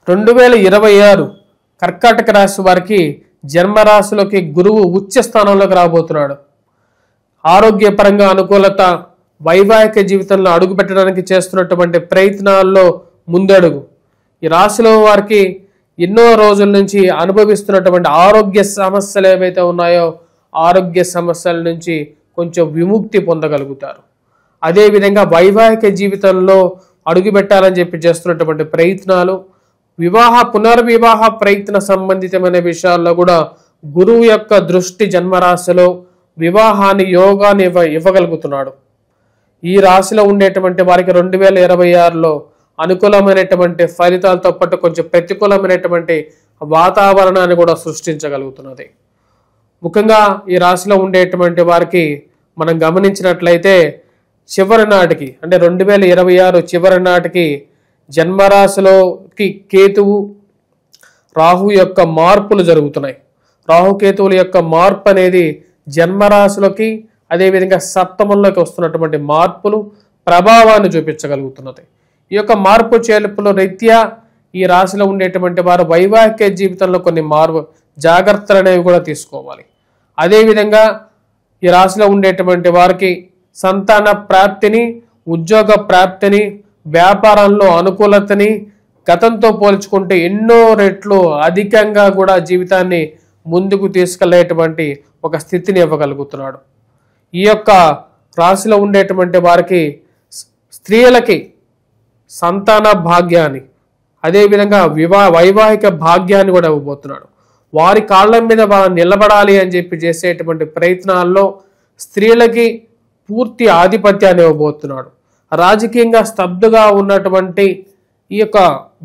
2026 కర్కాటక రాశి వారికి జన్మరాశిలోకి గురువు ఉచ్చ స్థానంలోకి రాబోతున్నాడు. ఆరోగ్యపరంగా అనుకూలత, వైవాహిక జీవితంలో అడుగు పెట్టడానికి చేస్తున్నటువంటి ప్రయత్నాల్లో ముందడుగు. ఈ రాశిలో వారికి ఎన్నో రోజుల నుంచి అనుభవిస్తున్నటువంటి ఆరోగ్య సమస్యలు ఏవైతే ఉన్నాయో ఆరోగ్య సమస్యల నుంచి కొంచెం విముక్తి పొందగలుగుతారు. అదేవిధంగా వైవాహిక జీవితంలో అడుగుపెట్టాలని చెప్పి చేస్తున్నటువంటి ప్రయత్నాలు, పునర్వివాహ ప్రయత్న సంబంధితమైన విషయాల్లో కూడా గురువు యొక్క దృష్టి జన్మరాశిలో వివాహాన్ని యోగాన్ని ఇవ్వగలుగుతున్నాడు. ఈ రాశిలో ఉండేటువంటి వారికి 2026లో అనుకూలమైనటువంటి ఫలితాలతో పాటు కొంచెం ప్రతికూలమైనటువంటి వాతావరణాన్ని కూడా సృష్టించగలుగుతున్నది. ముఖ్యంగా ఈ రాశిలో ఉండేటువంటి వారికి మనం గమనించినట్లయితే చివరి నాటికి అంటే 2026 చివరి నాటికి జన్మరాశిలోకి కేతువు రాహు యొక్క మార్పులు జరుగుతున్నాయి. రాహుకేతువుల యొక్క మార్పు అనేది జన్మరాశిలోకి అదేవిధంగా సప్తమంలోకి వస్తున్నటువంటి మార్పులు ప్రభావాన్ని చూపించగలుగుతున్నది. ఈ యొక్క మార్పు చేర్పుల రీత్యా ఈ రాశిలో ఉండేటువంటి వారు వైవాహిక జీవితంలో కొన్ని జాగ్రత్తలు అనేవి కూడా తీసుకోవాలి. అదేవిధంగా ఈ రాశిలో ఉండేటువంటి వారికి సంతాన ప్రాప్తిని, ఉద్యోగ ప్రాప్తిని, వ్యాపారంలో అనుకూలతని గతంతో పోల్చుకుంటే ఎన్నో రెట్లు అధికంగా కూడా జీవితాన్ని ముందుకు తీసుకెళ్లేటువంటి ఒక స్థితిని ఇవ్వగలుగుతున్నాడు. ఈ యొక్క రాశిలో ఉండేటువంటి వారికి స్త్రీలకి సంతాన భాగ్యాన్ని అదేవిధంగా వైవాహిక భాగ్యాన్ని కూడా ఇవ్వబోతున్నాడు. వారి కాళ్ళ మీద నిలబడాలి అని చెప్పి చేసేటువంటి ప్రయత్నాల్లో స్త్రీలకి పూర్తి ఆధిపత్యాన్ని ఇవ్వబోతున్నాడు. రాజకీయంగా స్తబ్దుగా ఉన్నటువంటి ఈ యొక్క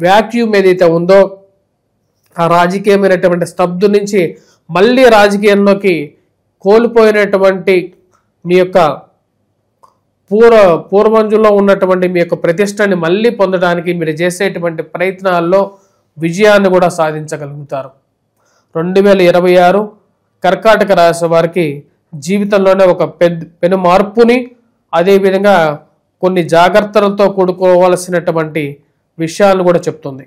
వ్యాక్యూమ్ ఏదైతే ఉందో ఆ రాజకీయమైనటువంటి స్తబ్దు నుంచి మళ్ళీ రాజకీయంలోకి కోల్పోయినటువంటి మీ యొక్క పూర్వంజుల్లో ఉన్నటువంటి మీ యొక్క ప్రతిష్టని మళ్ళీ పొందడానికి మీరు చేసేటువంటి ప్రయత్నాల్లో విజయాన్ని కూడా సాధించగలుగుతారు. 2026 కర్కాటక రాశి వారికి జీవితంలోనే ఒక పెను మార్పుని అదేవిధంగా కొన్ని జాగ్రత్తలతో కూడుకోవాల్సినటువంటి విషయాలను కూడా చెప్తుంది.